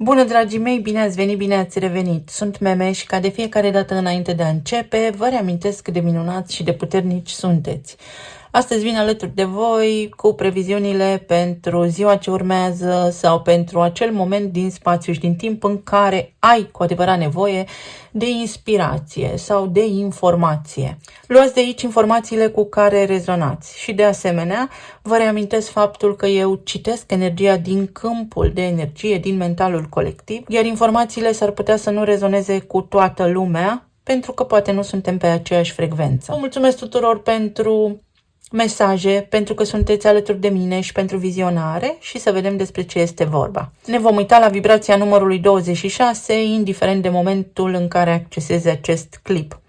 Bună, dragii mei, bine ați venit, bine ați revenit. Sunt Meme și ca de fiecare dată înainte de a începe, vă reamintesc cât de minunați și de puternici sunteți. Astăzi vin alături de voi cu previziunile pentru ziua ce urmează sau pentru acel moment din spațiu și din timp în care ai cu adevărat nevoie de inspirație sau de informație. Luați de aici informațiile cu care rezonați și de asemenea vă reamintesc faptul că eu citesc energia din câmpul de energie, din mentalul colectiv, iar informațiile s-ar putea să nu rezoneze cu toată lumea pentru că poate nu suntem pe aceeași frecvență. Vă mulțumesc tuturor pentru mesaje, pentru că sunteți alături de mine și pentru vizionare și să vedem despre ce este vorba. Ne vom uita la vibrația numărului 26, indiferent de momentul în care accesezi acest clip.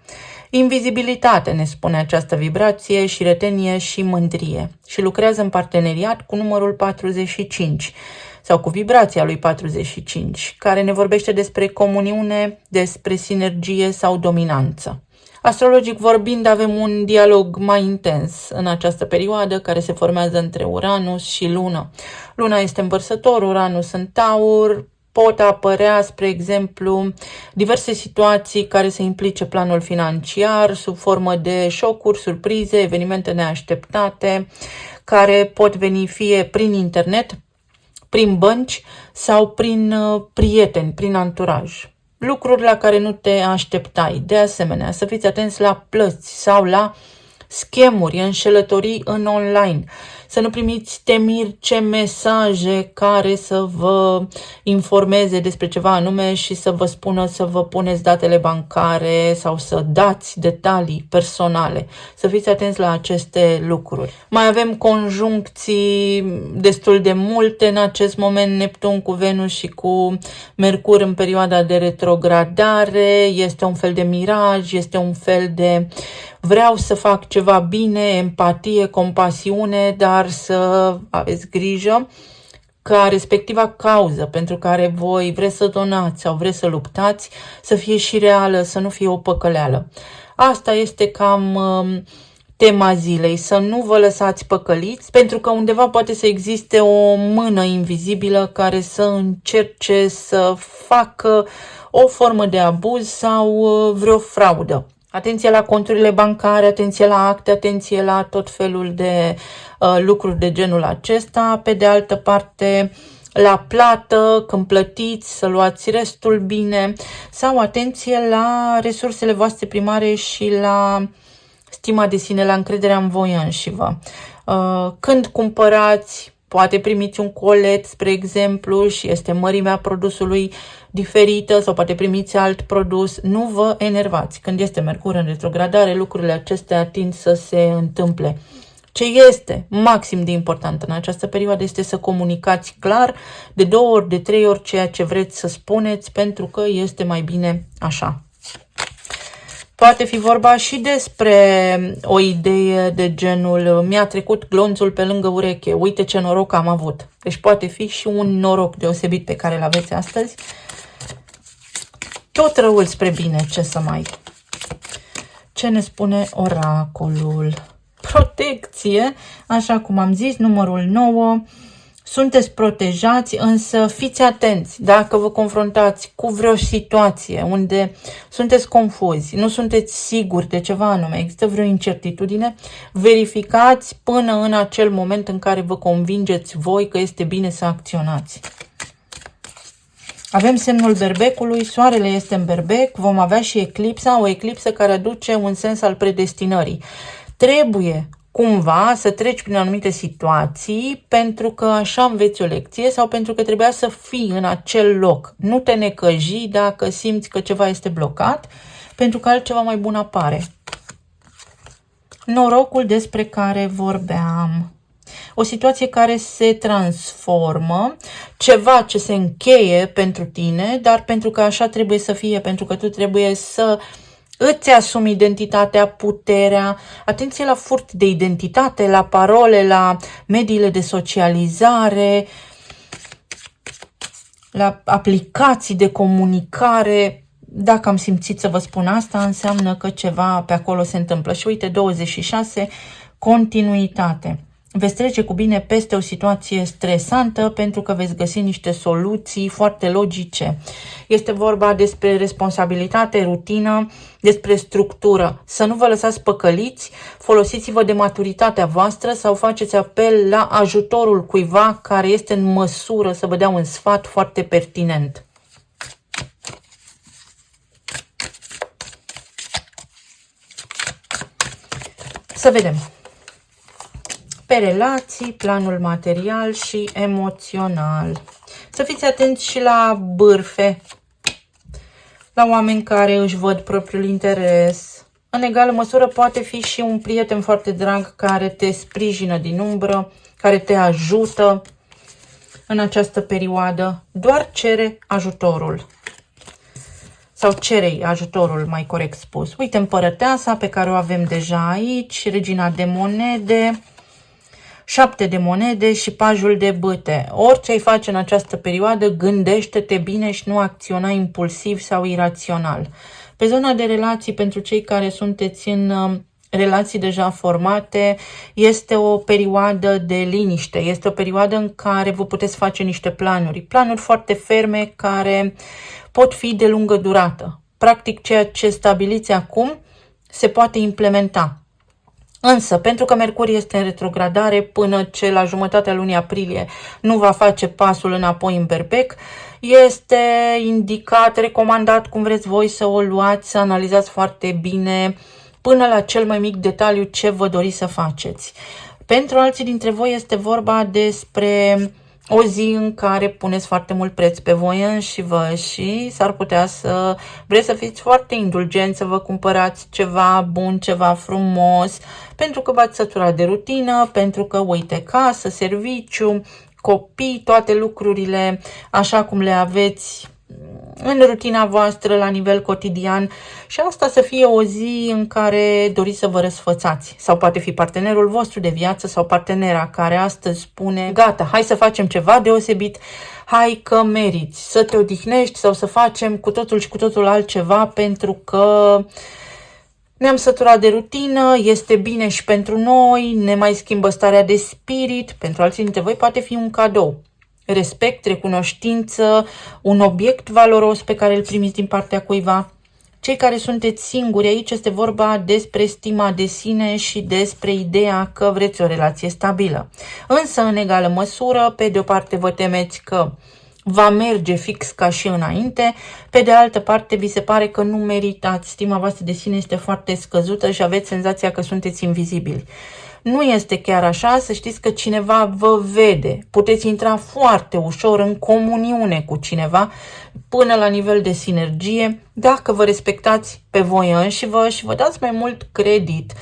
Invizibilitate, ne spune această vibrație, și retenie și mândrie. Și lucrează în parteneriat cu numărul 45 sau cu vibrația lui 45, care ne vorbește despre comuniune, despre sinergie sau dominanță. Astrologic vorbind, avem un dialog mai intens în această perioadă care se formează între Uranus și Lună. Luna este în Vărsător, Uranus în Taur. Pot apărea, spre exemplu, diverse situații care să implice planul financiar sub formă de șocuri, surprize, evenimente neașteptate, care pot veni fie prin internet, prin bănci sau prin prieteni, prin anturaj. Lucruri la care nu te așteptai. De asemenea, să fiți atenți la plăți sau la schemuri, înșelătorii în online. Să nu primiți temiri ce mesaje care să vă informeze despre ceva anume și să vă spună să vă puneți datele bancare sau să dați detalii personale. Să fiți atenți la aceste lucruri. Mai avem conjuncții destul de multe în acest moment, Neptun cu Venus și cu Mercur în perioada de retrogradare. Este un fel de miraj, este un fel de vreau să fac ceva bine, empatie, compasiune, dar să aveți grijă ca respectiva cauză pentru care voi vreți să donați sau vreți să luptați să fie și reală, să nu fie o păcăleală. Asta este cam tema zilei, să nu vă lăsați păcăliți, pentru că undeva poate să existe o mână invizibilă care să încerce să facă o formă de abuz sau vreo fraudă. Atenție la conturile bancare, atenție la acte, atenție la tot felul de lucruri de genul acesta. Pe de altă parte, la plată, când plătiți, să luați restul bine, sau atenție la resursele voastre primare și la stima de sine, la încrederea în voi înșivă. Când cumpărați, poate primiți un colet, spre exemplu, și este mărimea produsului diferită sau poate primiți alt produs. Nu vă enervați. Când este Mercur în retrogradare, lucrurile acestea tind să se întâmple. Ce este maxim de important în această perioadă este să comunicați clar de 2 ori, de 3 ori ceea ce vreți să spuneți, pentru că este mai bine așa. Poate fi vorba și despre o idee de genul mi-a trecut glonțul pe lângă ureche, uite ce noroc am avut. Deci poate fi și un noroc deosebit pe care îl aveți astăzi. Tot răul spre bine, ce să mai... Ce ne spune oracolul? Protecție, așa cum am zis, numărul 9. Sunteți protejați, însă fiți atenți dacă vă confruntați cu vreo situație unde sunteți confuzi, nu sunteți siguri de ceva anume, există vreo incertitudine, verificați până în acel moment în care vă convingeți voi că este bine să acționați. Avem semnul Berbecului, soarele este în Berbec, vom avea și eclipsa, o eclipsă care aduce un sens al predestinării. Trebuie cumva să treci prin anumite situații pentru că așa înveți o lecție sau pentru că trebuia să fii în acel loc. Nu te necăji dacă simți că ceva este blocat, pentru că altceva mai bun apare. Norocul despre care vorbeam. O situație care se transformă, ceva ce se încheie pentru tine, dar pentru că așa trebuie să fie, pentru că tu trebuie să îți asumi identitatea, puterea. Atenție la furt de identitate, la parole, la mediile de socializare, la aplicații de comunicare. Dacă am simțit să vă spun asta, înseamnă că ceva pe acolo se întâmplă. Și uite, 26, continuitate. veți trece cu bine peste o situație stresantă pentru că veți găsi niște soluții foarte logice. Este vorba despre responsabilitate, rutină, despre structură. Să nu vă lăsați păcăliți, folosiți-vă de maturitatea voastră sau faceți apel la ajutorul cuiva care este în măsură să vă dea un sfat foarte pertinent. Să vedem. Pe relații, planul material și emoțional. Să fiți atenți și la bârfe, la oameni care își văd propriul interes. În egală măsură poate fi și un prieten foarte drag care te sprijină din umbră, care te ajută în această perioadă. Doar cere ajutorul. Sau cerei ajutorul, mai corect spus. Uite, împărăteasa pe care o avem deja aici, regina de monede, 7 de monede și pajul de bâte. Orice ai face în această perioadă, gândește-te bine și nu acționa impulsiv sau irațional. Pe zona de relații, pentru cei care sunteți în relații deja formate, este o perioadă de liniște. Este o perioadă în care vă puteți face niște planuri. Planuri foarte ferme care pot fi de lungă durată. Practic, ceea ce stabiliți acum se poate implementa. Însă, pentru că Mercur este în retrogradare până ce la jumătatea lunii aprilie nu va face pasul înapoi în berbec, este indicat, recomandat, cum vreți voi să o luați, să analizați foarte bine până la cel mai mic detaliu ce vă doriți să faceți. Pentru alții dintre voi este vorba despre o zi în care puneți foarte mult preț pe voi înși-vă și s-ar putea să vreți să fiți foarte indulgenți, să vă cumpărați ceva bun, ceva frumos, pentru că v-ați săturat de rutină, pentru că, uite, casă, serviciu, copii, toate lucrurile așa cum le aveți în rutina voastră la nivel cotidian și asta să fie o zi în care doriți să vă răsfățați. Sau poate fi partenerul vostru de viață sau partenera care astăzi spune: gata, hai să facem ceva deosebit, hai că meriți să te odihnești sau să facem cu totul și cu totul altceva pentru că ne-am săturat de rutină, este bine și pentru noi, ne mai schimbă starea de spirit. Pentru alții dintre voi poate fi un cadou. Respect, recunoștință, un obiect valoros pe care îl primiți din partea cuiva. Cei care sunteți singuri, aici este vorba despre stima de sine și despre ideea că vreți o relație stabilă. Însă, în egală măsură, pe de o parte vă temeți că va merge fix ca și înainte, pe de altă parte vi se pare că nu meritați, stima voastră de sine este foarte scăzută și aveți senzația că sunteți invizibili. Nu este chiar așa, să știți că cineva vă vede. Puteți intra foarte ușor în comuniune cu cineva până la nivel de sinergie dacă vă respectați pe voi înșivă și vă dați mai mult credit.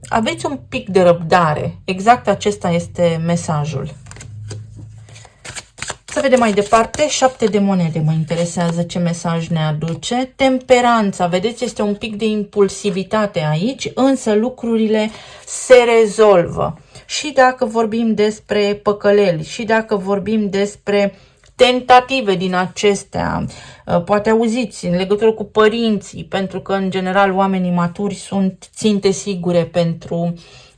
Aveți un pic de răbdare. Exact acesta este mesajul. Să vedem mai departe, 7 de monede mă interesează ce mesaj ne aduce. Temperanța, vedeți, este un pic de impulsivitate aici, însă lucrurile se rezolvă. Și dacă vorbim despre păcăleli, și dacă vorbim despre tentative din acestea, poate auziți, în legătură cu părinții, pentru că în general oamenii maturi sunt ținte sigure pentru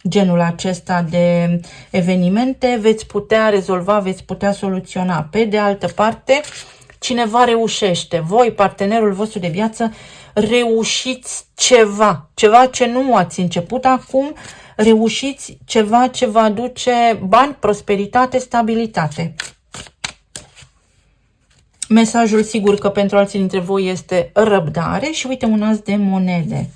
genul acesta de evenimente, veți putea rezolva, veți putea soluționa. Pe de altă parte, cineva reușește. Voi, partenerul vostru de viață, reușiți ceva ce nu ați început acum, reușiți ceva ce va aduce bani, prosperitate, stabilitate. Mesajul sigur că pentru alții dintre voi este răbdare și uite un as de monede.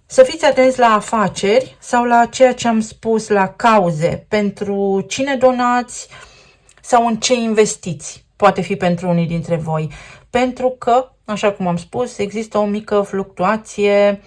Să fiți atenți la afaceri sau la ceea ce am spus, la cauze, pentru cine donați sau în ce investiți. Poate fi pentru unii dintre voi. Pentru că, așa cum am spus, există o mică fluctuație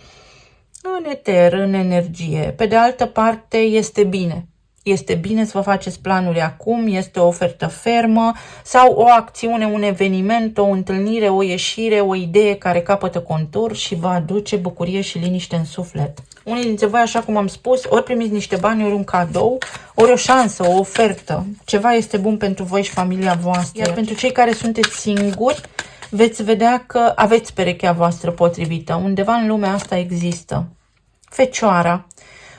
în eter, în energie. Pe de altă parte, este bine. Este bine să vă faceți planuri acum, este o ofertă fermă sau o acțiune, un eveniment, o întâlnire, o ieșire, o idee care capătă contur și va aduce bucurie și liniște în suflet. Unii dintre voi, așa cum am spus, ori primiți niște bani, ori un cadou, ori o șansă, o ofertă. Ceva este bun pentru voi și familia voastră. Iar pentru cei care sunteți singuri, veți vedea că aveți perechea voastră potrivită. Undeva în lumea asta există. Fecioara.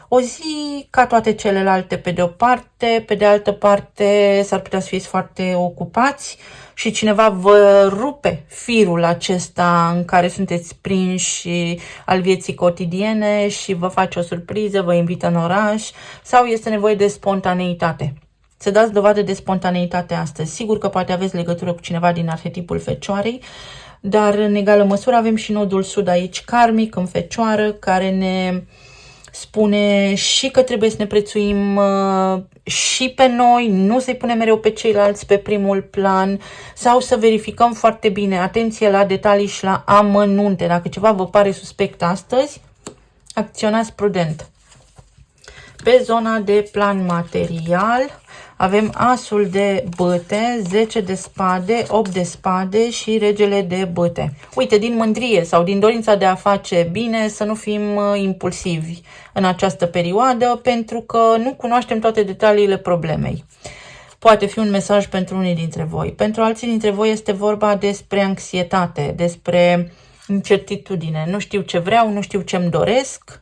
O zi ca toate celelalte pe de o parte, pe de altă parte s-ar putea să fiți foarte ocupați și cineva vă rupe firul acesta în care sunteți prinși al vieții cotidiene și vă face o surpriză, vă invită în oraș sau este nevoie de spontaneitate. Să dați dovadă de spontaneitate astăzi. Sigur că poate aveți legătură cu cineva din arhetipul Fecioarei, dar în egală măsură avem și nodul sud aici, karmic, în Fecioară, care ne spune și că trebuie să ne prețuim și pe noi, nu să-i punem mereu pe ceilalți pe primul plan sau să verificăm foarte bine, atenție la detalii și la amănunte. Dacă ceva vă pare suspect astăzi, acționați prudent. Pe zona de plan material avem asul de bâte, 10 de spade, 8 de spade și regele de bâte. Uite, din mândrie sau din dorința de a face bine, să nu fim impulsivi în această perioadă, pentru că nu cunoaștem toate detaliile problemei. Poate fi un mesaj pentru unii dintre voi. Pentru alții dintre voi este vorba despre anxietate, despre incertitudine. Nu știu ce vreau, nu știu ce-mi doresc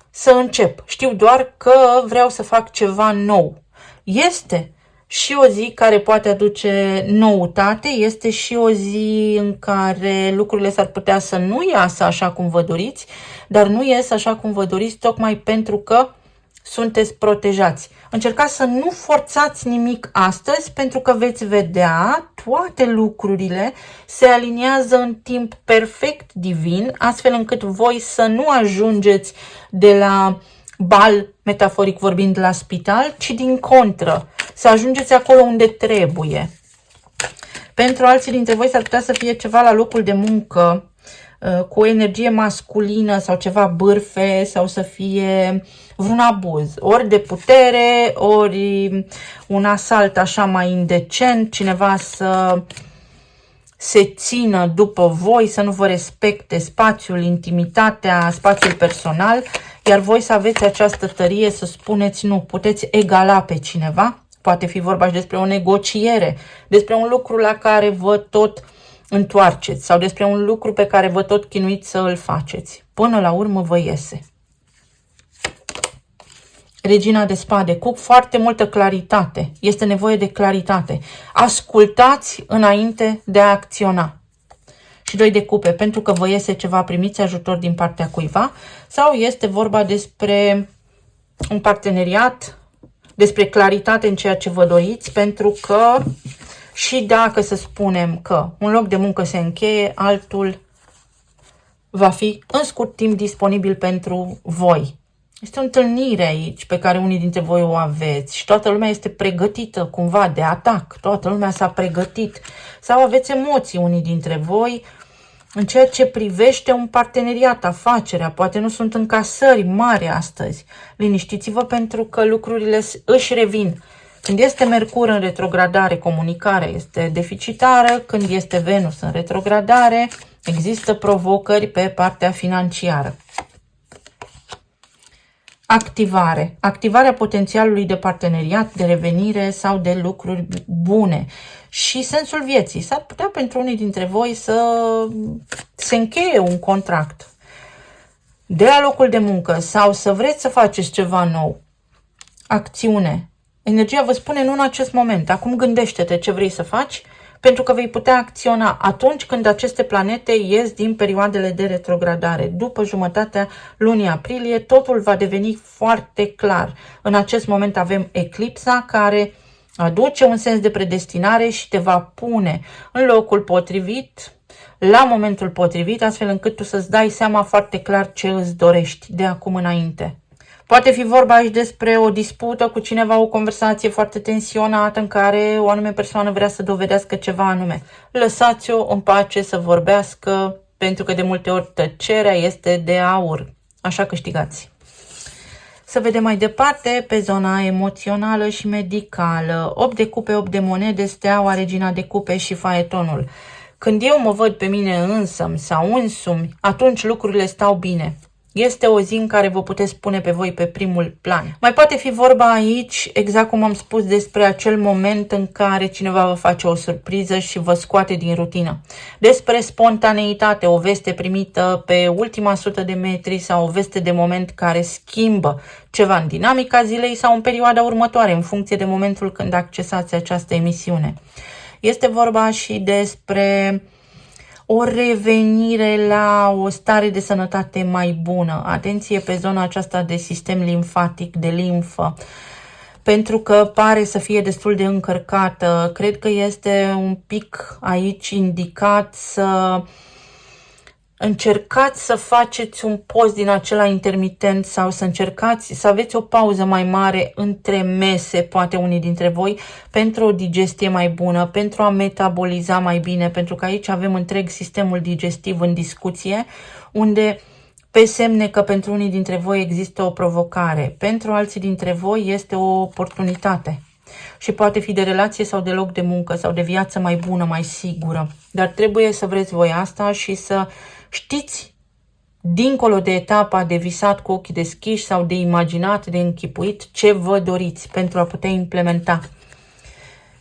să încep. Știu doar că vreau să fac ceva nou. Este și o zi care poate aduce noutate, este și o zi în care lucrurile s-ar putea să nu iasă așa cum vă doriți, dar nu ies așa cum vă doriți tocmai pentru că sunteți protejați. Încercați să nu forțați nimic astăzi, pentru că veți vedea toate lucrurile se aliniază în timp perfect divin, astfel încât voi să nu ajungeți de la bal, metaforic vorbind, la spital, ci din contră, să ajungeți acolo unde trebuie. Pentru alții dintre voi s-ar putea să fie ceva la locul de muncă cu o energie masculină sau ceva bârfe sau să fie vreun abuz, ori de putere, ori un asalt așa mai indecent, cineva să se țină după voi, să nu vă respecte spațiul, intimitatea, spațiul personal, iar voi să aveți această tărie să spuneți nu, puteți egala pe cineva. Poate fi vorba și despre o negociere, despre un lucru la care vă tot întoarceți sau despre un lucru pe care vă tot chinuiți să îl faceți. Până la urmă vă iese. Regina de spade, cu foarte multă claritate. Este nevoie de claritate. Ascultați înainte de a acționa. Și 2 de cupe, pentru că vă iese ceva, primiți ajutor din partea cuiva, sau este vorba despre un parteneriat, despre claritate în ceea ce vă doriți, pentru că și dacă să spunem că un loc de muncă se încheie, altul va fi în scurt timp disponibil pentru voi. Este o întâlnire aici pe care unii dintre voi o aveți și toată lumea este pregătită cumva de atac. Toată lumea s-a pregătit. Sau aveți emoții unii dintre voi în ceea ce privește un parteneriat, afacerea. Poate nu sunt încasări mari astăzi. Liniștiți-vă pentru că lucrurile își revin. Când este Mercur în retrogradare, comunicarea este deficitară. Când este Venus în retrogradare, există provocări pe partea financiară. Activare. Activarea potențialului de parteneriat, de revenire sau de lucruri bune. Și sensul vieții. S-ar putea pentru unii dintre voi să se încheie un contract de la locul de muncă sau să vreți să faceți ceva nou. Acțiune. Energia vă spune nu în acest moment. Acum gândește-te ce vrei să faci, pentru că vei putea acționa atunci când aceste planete ies din perioadele de retrogradare. După jumătatea lunii aprilie, totul va deveni foarte clar. În acest moment avem eclipsa care aduce un sens de predestinare și te va pune în locul potrivit, la momentul potrivit, astfel încât tu să-ți dai seama foarte clar ce îți dorești de acum înainte. Poate fi vorba aici despre o dispută cu cineva, o conversație foarte tensionată în care o anume persoană vrea să dovedească ceva anume. Lăsați-o în pace să vorbească, pentru că de multe ori tăcerea este de aur. Așa câștigați. Să vedem mai departe pe zona emoțională și medicală. 8 de cupe, 8 de monede, steaua, regina de cupe și faetonul. Când eu mă văd pe mine însămi sau însumi, atunci lucrurile stau bine. Este o zi în care vă puteți pune pe voi pe primul plan. Mai poate fi vorba aici, exact cum am spus, despre acel moment în care cineva vă face o surpriză și vă scoate din rutină. Despre spontaneitate, o veste primită pe ultima 100 de metri sau o veste de moment care schimbă ceva în dinamica zilei sau în perioada următoare, în funcție de momentul când accesați această emisiune. Este vorba și despre o revenire la o stare de sănătate mai bună. Atenție pe zona aceasta de sistem limfatic, de limfă, pentru că pare să fie destul de încărcată. Cred că este un pic aici indicat să încercați să faceți un post din acela intermitent sau să încercați să aveți o pauză mai mare între mese, poate unii dintre voi, pentru o digestie mai bună, pentru a metaboliza mai bine, pentru că aici avem întreg sistemul digestiv în discuție, unde pe semne că pentru unii dintre voi există o provocare, pentru alții dintre voi este o oportunitate. Și poate fi de relație sau de loc de muncă sau de viață mai bună, mai sigură. Dar trebuie să vreți voi asta și să știți, dincolo de etapa de visat cu ochii deschiși sau de imaginat, de închipuit, ce vă doriți pentru a putea implementa.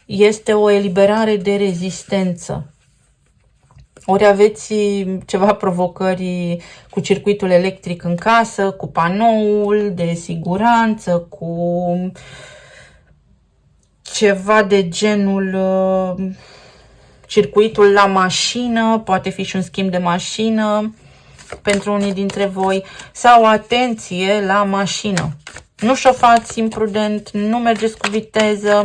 Este o eliberare de rezistență. Ori aveți ceva provocări cu circuitul electric în casă, cu panoul de siguranță, cu ceva de genul circuitul la mașină, poate fi și un schimb de mașină pentru unii dintre voi, sau atenție la mașină. Nu șofați imprudent, nu mergeți cu viteză.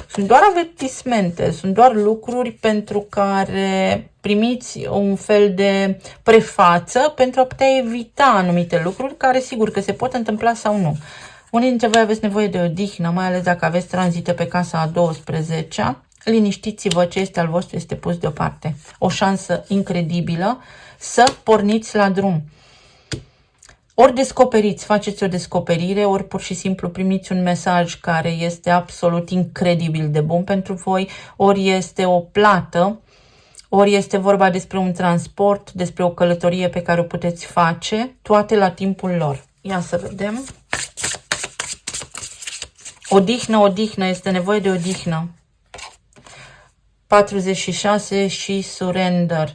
Sunt doar avertismente, sunt doar lucruri pentru care primiți un fel de prefață pentru a putea evita anumite lucruri care sigur că se pot întâmpla sau nu. Unii dintre voi aveți nevoie de odihnă, mai ales dacă aveți tranzite pe casa a 12-a. Liniștiți-vă, ce este al vostru este pus deoparte. O șansă incredibilă să porniți la drum. Ori descoperiți, faceți o descoperire, ori pur și simplu primiți un mesaj care este absolut incredibil de bun pentru voi, ori este o plată, ori este vorba despre un transport, despre o călătorie pe care o puteți face, toate la timpul lor. Ia să vedem. Odihnă, odihnă, este nevoie de odihnă. 46 și surrender.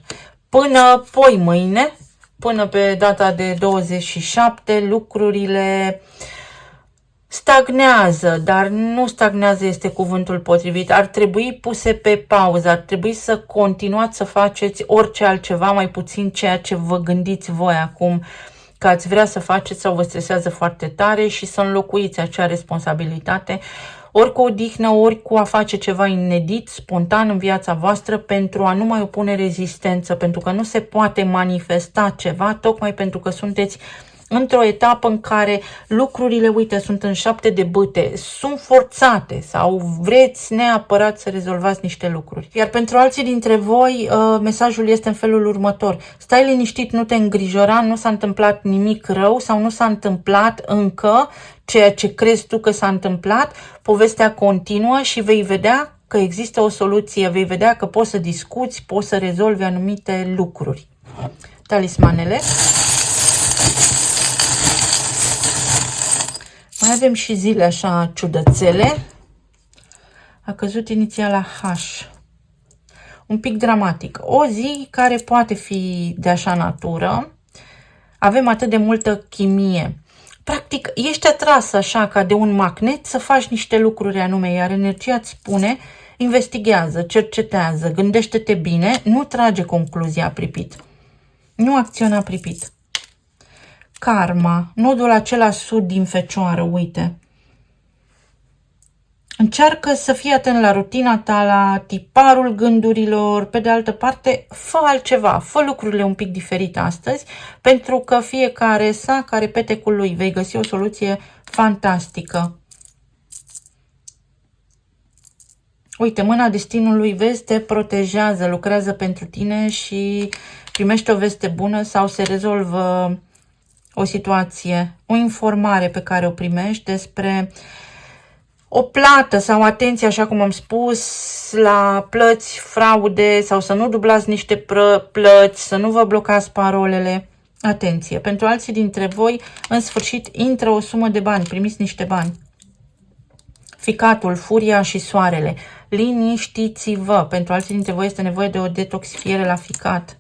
Până poi mâine, până pe data de 27, lucrurile stagnează, dar nu stagnează este cuvântul potrivit. Ar trebui puse pe pauză, ar trebui să continuați să faceți orice altceva, mai puțin ceea ce vă gândiți voi acum că ați vrea să faceți sau vă stresează foarte tare și să înlocuiți acea responsabilitate, ori cu odihnă, ori cu a face ceva inedit, spontan în viața voastră pentru a nu mai opune rezistență, pentru că nu se poate manifesta ceva, tocmai pentru că sunteți într-o etapă în care lucrurile, uite, sunt în 7 de bâte, sunt forțate sau vreți neapărat să rezolvați niște lucruri. Iar pentru alții dintre voi, mesajul este în felul următor. Stai liniștit, nu te îngrijora, nu s-a întâmplat nimic rău sau nu s-a întâmplat încă ceea ce crezi tu că s-a întâmplat, povestea continuă și vei vedea că există o soluție, vei vedea că poți să discuți, poți să rezolvi anumite lucruri. Talismanele. Mai avem și zile așa ciudățele. A căzut inițiala H. Un pic dramatic. O zi care poate fi de așa natură. Avem atât de multă chimie. Practic, ești atras așa ca de un magnet să faci niște lucruri anume, iar energia îți spune, investigează, cercetează, gândește-te bine, nu trage concluzia pripit. Nu acționa pripit. Karma, nodul acela sud din Fecioară, uite. Încearcă să fii atent la rutina ta, la tiparul gândurilor, pe de altă parte, fă altceva, fă lucrurile un pic diferite astăzi, pentru că fiecare sa ca repetecul lui, vei găsi o soluție fantastică. Uite, mâna destinului, vezi, te protejează, lucrează pentru tine și primești o veste bună sau se rezolvă o situație, o informare pe care o primești despre o plată sau atenție, așa cum am spus, la plăți, fraude sau să nu dublați niște plăți, să nu vă blocați parolele. Atenție, pentru alții dintre voi, în sfârșit, intră o sumă de bani, primiți niște bani. Ficatul, furia și soarele. Liniștiți-vă. Pentru alții dintre voi este nevoie de o detoxifiere la ficat.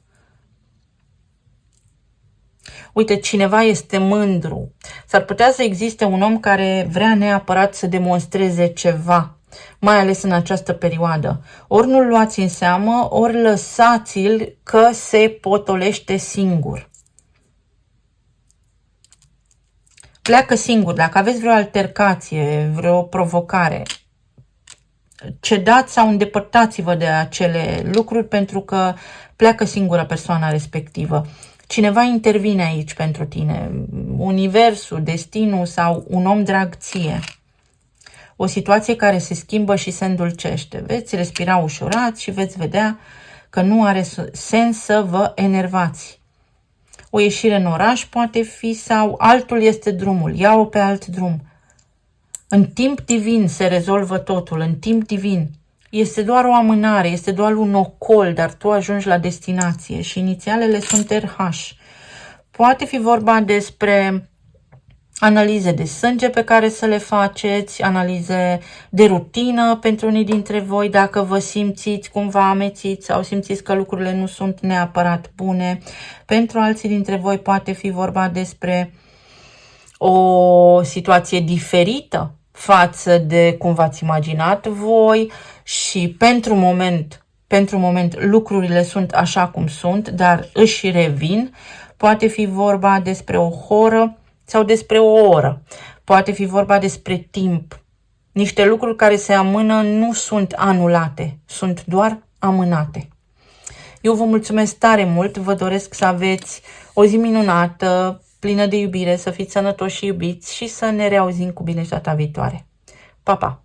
Uite, cineva este mândru. S-ar putea să existe un om care vrea neapărat să demonstreze ceva, mai ales în această perioadă. Ori nu-l luați în seamă, ori lăsați-l că se potolește singur. Pleacă singur. Dacă aveți vreo altercație, vreo provocare, cedați sau îndepărtați-vă de acele lucruri pentru că pleacă singură persoana respectivă. Cineva intervine aici pentru tine, universul, destinul sau un om drag ție. O situație care se schimbă și se îndulcește. Veți respira ușurat și veți vedea că nu are sens să vă enervați. O ieșire în oraș poate fi sau altul este drumul. Ia-o pe alt drum. În timp divin se rezolvă totul, în timp divin. Este doar o amânare, este doar un ocol, dar tu ajungi la destinație și inițialele sunt RH. Poate fi vorba despre analize de sânge pe care să le faceți, analize de rutină pentru unii dintre voi, dacă vă simțiți cumva amețiți sau simțiți că lucrurile nu sunt neapărat bune. Pentru alții dintre voi poate fi vorba despre o situație diferită față de cum v-ați imaginat voi și pentru moment lucrurile sunt așa cum sunt, dar își revin. Poate fi vorba despre o oră sau despre o oră. Poate fi vorba despre timp. Niște lucruri care se amână nu sunt anulate, sunt doar amânate. Eu vă mulțumesc tare mult, vă doresc să aveți o zi minunată, plină de iubire, să fiți sănătoși și iubiți și să ne reauzim cu bine și data viitoare. Pa, pa!